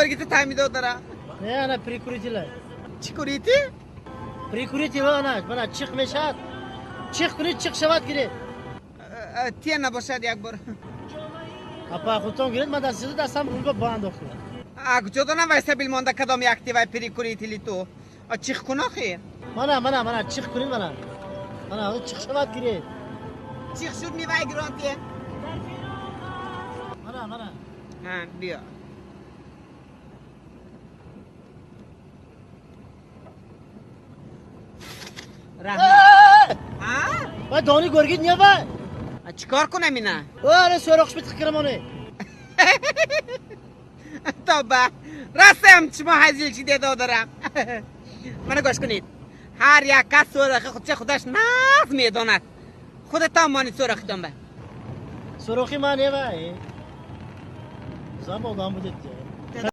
گرگیت تعمیده داره نه انا پریکوریتی لا چی کوریتی؟ پریکوریتی لا انا چیخ میشد چیخ کنید چیخ شود گیرید تیه نباشد یک بار اپا خودتون گیرید من دستم رو به باند اخیر اگه جدا نویسه بیل مانده کدام یک تیوی پریکوریتی لی تو چیخ کن آخی من چیخ کنید من چیخ شود گیرید چیخ شد میوه گرانتیه من بیا با دانی گرگید نیا با چیکار کنم اینا؟ آره سرخش بیت کرمانه تا با راستم چما هزیل چی دیده دارم منو گوش کنید هر یک کس سرخ خودش ناز میداند خودت هم مانی سرخیدم به سرخی من یه بایی زن با دام بودید